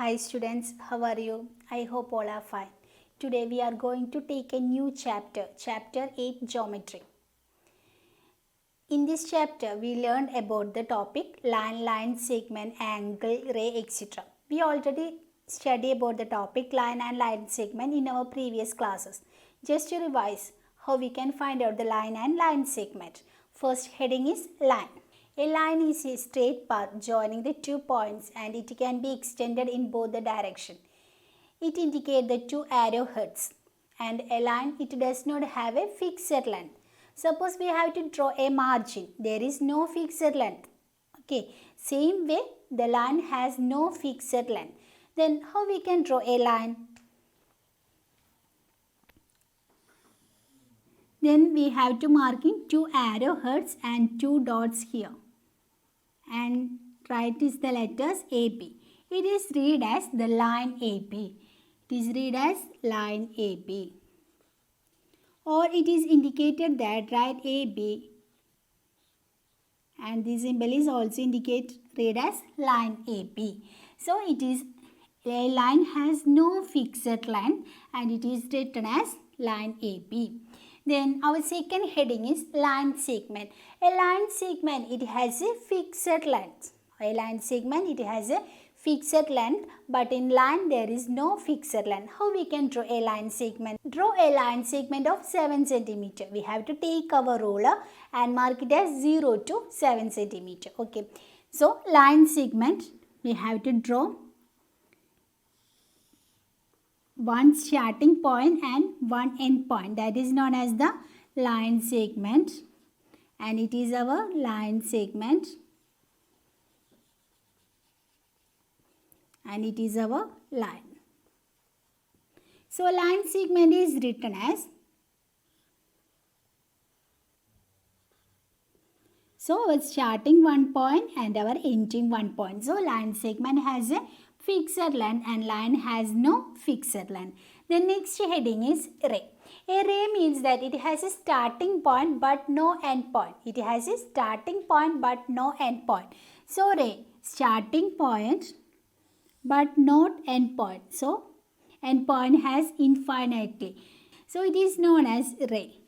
Hi students, how are you? I hope all are fine. Today we are going to take a new chapter, chapter 8 Geometry. In this chapter we learned about the topic line, segment, angle, ray, etc. We already studied about the topic line segment in our previous classes. Just to revise how we can find out the line segment. First heading is line. A line is a straight path joining the 2 points and it can be extended in both the direction. It indicates the 2 arrowheads, and a line it does not have a fixed length. Suppose we have to draw a margin, there is no fixed length. Okay, same way the line has no fixed length. Then how we can draw a line? Then we have to mark in 2 arrowheads and 2 dots here. And right is the letters AB. It is read as the line AB. It is read as line AB. Or it is indicated that right AB and this symbol is also read as line AB. So it is a line has no fixed length and it is written as line AB. Then our second heading is line segment. A line segment it has a fixed length. A line segment it has a fixed length, but in line there is no fixed length. How we can draw a line segment? Draw a line segment of 7 cm. We have to take our ruler and mark it as 0 to 7 cm. Okay. So line segment we have to draw one starting point and one end point, that is known as the line segment, and it is our line segment and it is our line. So line segment is written as, so our starting one point and our ending one point. So line segment has a fixed length and line has no fixed length. The next heading is ray. A ray means that it has a starting point but no end point. It has a starting point but no end point. So ray, starting point but not end point. So end point has infinitely. So it is known as ray,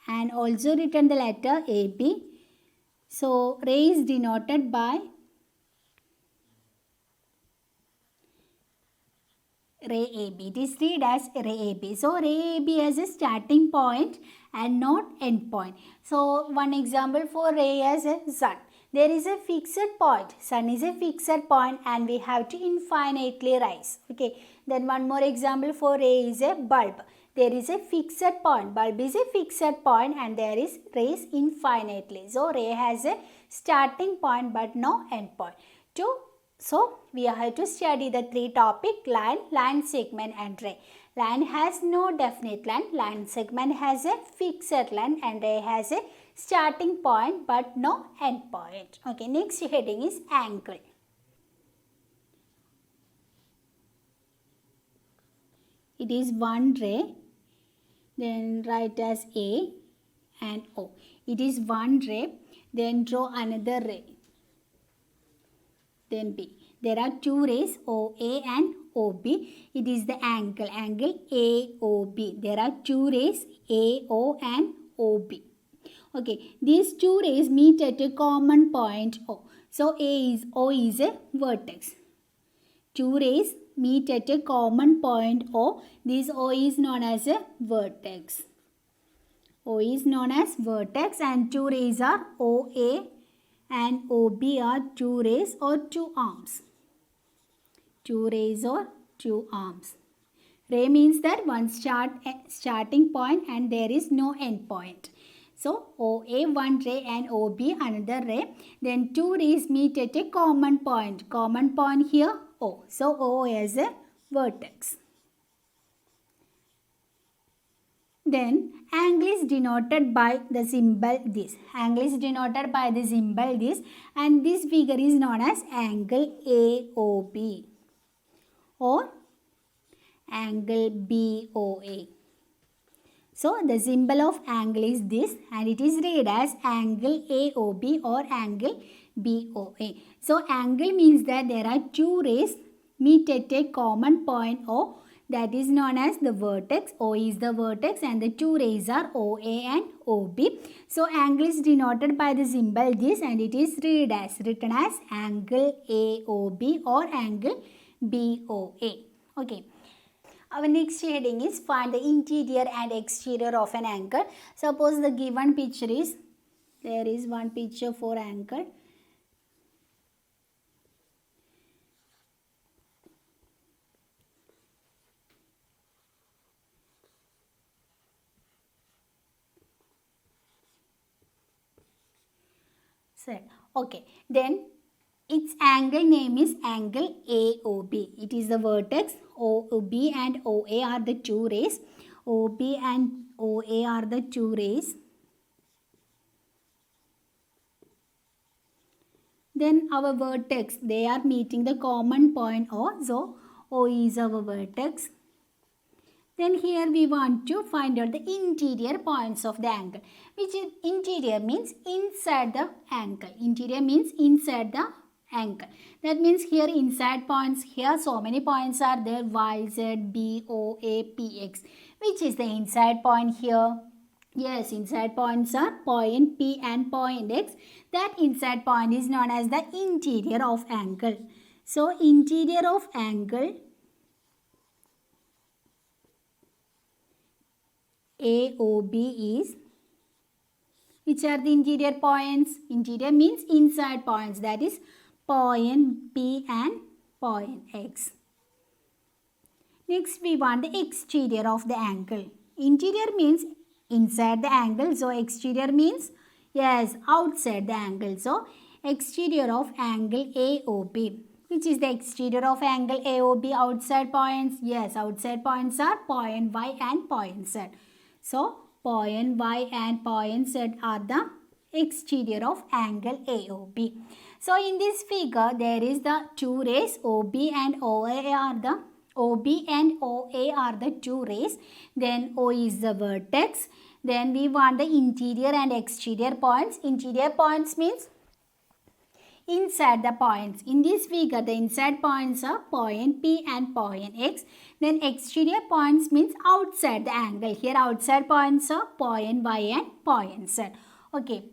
and also written the letter AB. So ray is denoted by ray AB. It is read as ray AB. So ray AB has a starting point and not end point. So one example for ray as a sun. There is a fixed point. Sun is a fixed point and we have to infinitely rise. Okay. Then one more example for ray is a bulb. There is a fixed point. Bulb is a fixed point and there is rays infinitely. So ray has a starting point but no end point. So we have to study the three topics: line segment and ray. Line has no definite length. Line segment has a fixed length and ray has a starting point but no end point. Okay, next heading is angle. It is one ray, then write as A and O. It is one ray, then draw another ray, then B. There are two rays OA and OB. It is the angle AOB. There are two rays AO and OB. Okay, these two rays meet at a common point O. So O is a vertex. Two rays meet at a common point O. This O is known as a vertex. O is known as vertex and two rays are OA and OB are two rays or two arms. Two rays or two arms. Ray means that one starting point and there is no end point. So OA one ray and OB another ray. Then two rays meet at a common point. Common point here O. So O is a vertex. Then angle is denoted by the symbol this. Angle is denoted by the symbol this, and this figure is known as angle AOB or angle BOA. So the symbol of angle is this and it is read as angle AOB or angle BOA. So angle means that there are two rays meet at a common point O, that is known as the vertex. O is the vertex and the two rays are OA and OB. So angle is denoted by the symbol this, and it is written as angle AOB or angle BOA. Okay. Our next heading is find the interior and exterior of an angle. Suppose the given picture is, there is one picture for angle. Okay, then its angle name is angle AOB. It is the vertex. OB and OA are the two rays. OB and OA are the two rays. Then our vertex, they are meeting the common point O. So O is our vertex. Then here we want to find out the interior points of the angle. Which is interior means inside the angle. Interior means inside the angle. That means here inside points, here so many points are there, Y, Z, B, O, A, P, X. Which is the inside point here? Yes, inside points are point P and point X. That inside point is known as the interior of angle. So interior of angle AOB is, which are the interior points? Interior means inside points, that is point P and point X. Next we want the exterior of the angle. Interior means inside the angle, so exterior means, yes, outside the angle. So exterior of angle AOB. Which is the exterior of angle AOB? Outside points. Yes, outside points are point Y and point Z. So point Y and point Z are the exterior of angle AOB. So in this figure there is the two rays OB and OA are the two rays. Then O is the vertex. Then we want the interior and exterior points. Interior points means inside the points. In this figure, the inside points are point P and point X. Then exterior points means outside the angle. Here outside points are point Y and point Z. Okay.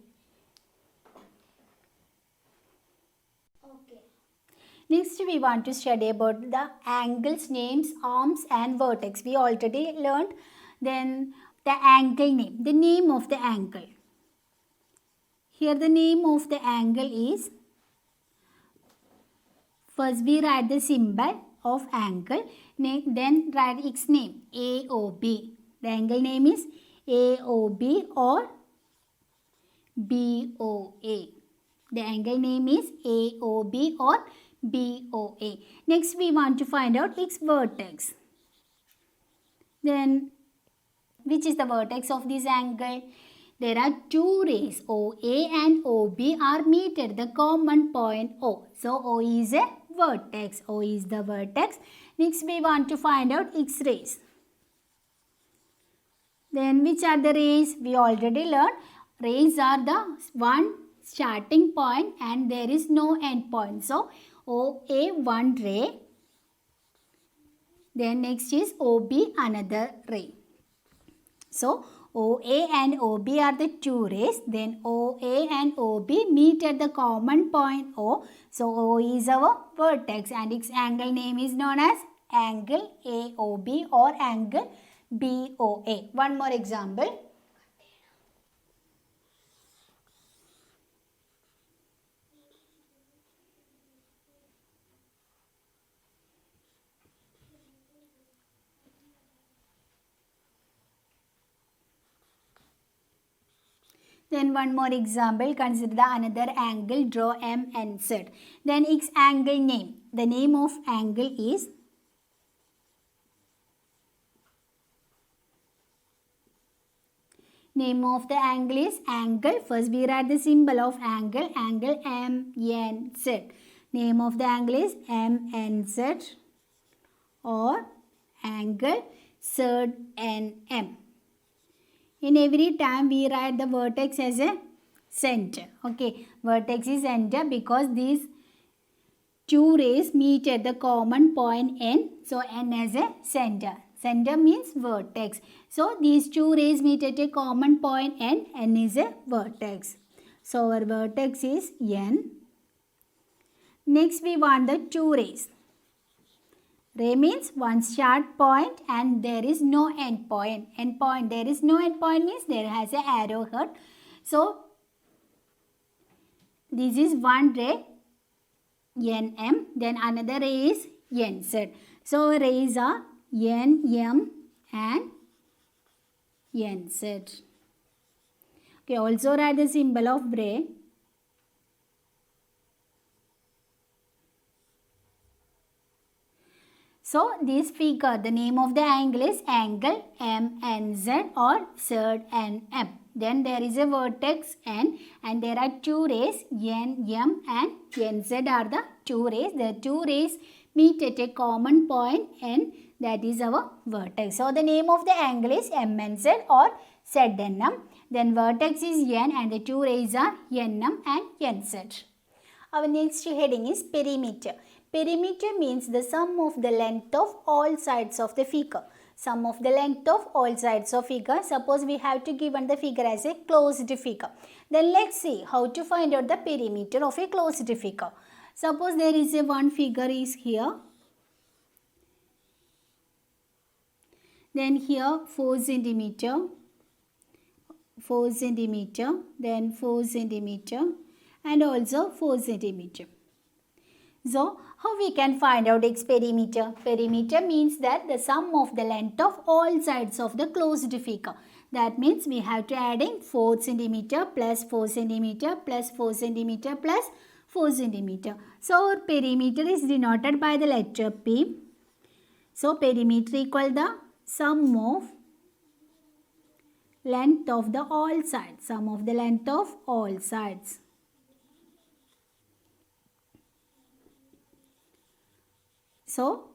Next we want to study about the angles, names, arms and vertex. We already learned. Then the angle name. The name of the angle. Here the name of the angle is, first we write the symbol of angle, then write its name AOB. The angle name is AOB or BOA. The angle name is AOB or BOA. Next we want to find out its vertex. Then which is the vertex of this angle? There are two rays OA and OB are meet at the common point O. So O is a vertex. O is the vertex. Next we want to find out its rays. Then which are the rays? We already learned. Rays are the one starting point and there is no end point. So OA one ray. Then next is OB another ray. So OA and OB are the two rays. Then OA and OB meet at the common point O. So O is our vertex and its angle name is known as angle AOB or angle BOA. One more example. Then one more example, consider the another angle, draw M and Z. Then its angle name. The name of angle is name of the angle is angle. First we write the symbol of angle, angle MNZ. Name of the angle is MNZ or angle ZNM. In every time we write the vertex as a center. Okay, vertex is center because these two rays meet at the common point N. So N as a center. Center means vertex. So these two rays meet at a common point N. N is a vertex. So our vertex is N. Next we want the two rays. Ray means one start point and there is no end point. End point, there is no end point means there has a arrowhead. So this is one ray NM, then another ray is NZ. So rays are NM and NZ. Okay, also write the symbol of ray. So this figure, the name of the angle is angle MNZ or ZNM. Then there is a vertex N and there are two rays NM and NZ are the two rays. The two rays meet at a common point N, that is our vertex. So the name of the angle is MNZ or ZNM. Then vertex is N and the two rays are NM and NZ. Our next heading is perimeter. Perimeter means the sum of the length of all sides of the figure. Sum of the length of all sides of figure. Suppose we have to given the figure as a closed figure. Then let's see how to find out the perimeter of a closed figure. Suppose there is a one figure is here. Then here 4 centimeter, 4 centimeter, then 4 centimeter and also 4 centimeter. So, how we can find out its perimeter? Perimeter means that the sum of the length of all sides of the closed figure. That means we have to add in 4 centimeter plus 4 centimeter plus 4 centimeter plus 4 centimeter. So, our perimeter is denoted by the letter P. So, perimeter equal the sum of length of the all sides. Sum of the length of all sides. So,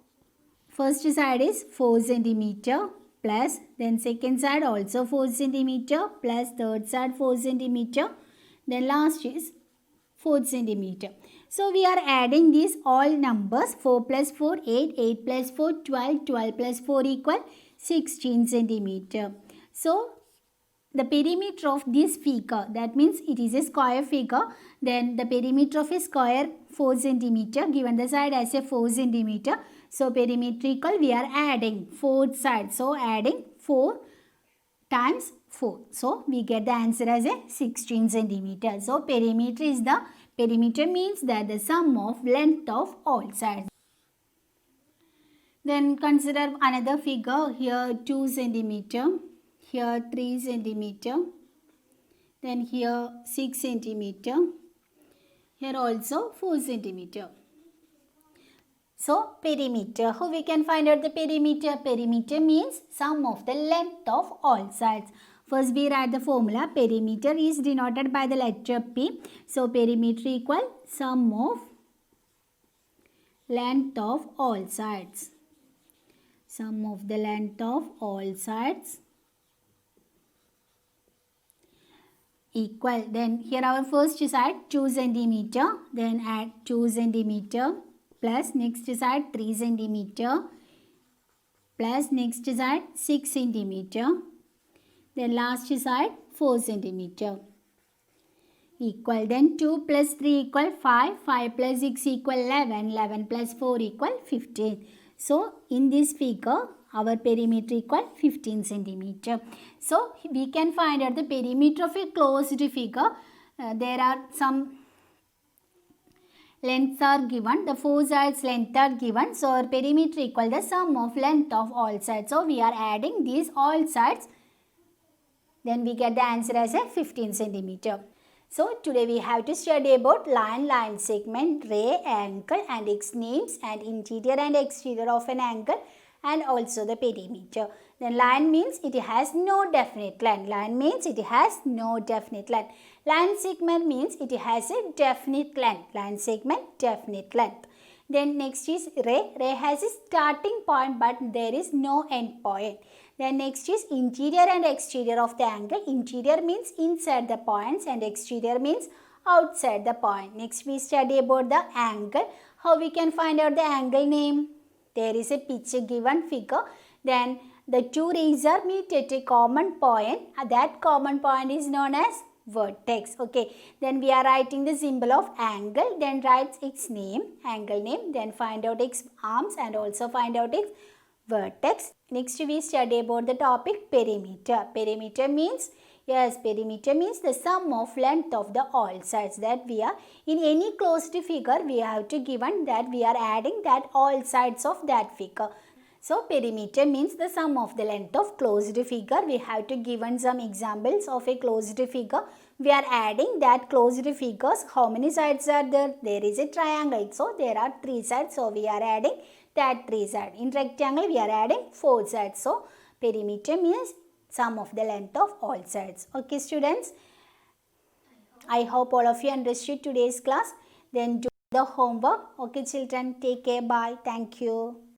first side is 4 centimeter plus, then second side also 4 centimeter plus third side 4 centimeter, then last is 4 centimeter. So, we are adding these all numbers 4 plus 4, 8, 8 plus 4, 12, 12 plus 4 equal 16 centimeter. So, the perimeter of this figure, that means it is a square figure, then the perimeter of a square 4 centimeter, given the side as a 4 centimeter. So, perimeter equal, we are adding 4 sides. So, adding 4 times 4. So, we get the answer as a 16 centimeter. So, perimeter means that the sum of length of all sides. Then consider another figure, here 2 centimeter. Here 3 centimeter, then here 6 centimeter, here also 4 centimeter. So, perimeter. How we can find out the perimeter? Perimeter means sum of the length of all sides. First we write the formula. Perimeter is denoted by the letter P. So, perimeter equal sum of length of all sides. Sum of the length of all sides equal, then here our first side 2 centimeter, then add 2 centimeter plus next side 3 centimeter plus next side 6 centimeter, then last side 4 centimeter equal, then 2 plus 3 equal 5, 5 plus 6 equal 11, 11 plus 4 equal 15. So, in this figure, our perimeter equal 15 centimeter. So, we can find out the perimeter of a closed figure. There are some lengths are given. The 4 sides length are given. So, our perimeter equal the sum of length of all sides. So, we are adding these all sides. Then we get the answer as a 15 centimeter. So, today we have to study about line segment, ray, angle and its names and interior and exterior of an angle and also the perimeter. Then line means it has no definite length. Line means it has no definite length. Line segment means it has a definite length. Line segment, definite length. Then next is ray. Ray has a starting point but there is no end point. Then next is interior and exterior of the angle. Interior means inside the points and exterior means outside the point. Next we study about the angle. How we can find out the angle name? There is a picture given figure. Then the two rays are meet at a common point. That common point is known as vertex. Okay. Then we are writing the symbol of angle. Then write its name, angle name. Then find out its arms and also find out its vertex. Next we study about the topic perimeter. Perimeter means, yes, perimeter means the sum of length of the all sides, that we are in any closed figure we have to given that we are adding that all sides of that figure. So perimeter means the sum of the length of closed figure. We have to given some examples of a closed figure. We are adding that closed figures. How many sides are there? There is a triangle. So there are 3 sides. So we are adding that 3 sides. In rectangle we are adding 4 sides. So perimeter means sum of the length of all sides. Okay students. I hope all of you understood today's class. Then do the homework. Okay children. Take care. Bye. Thank you.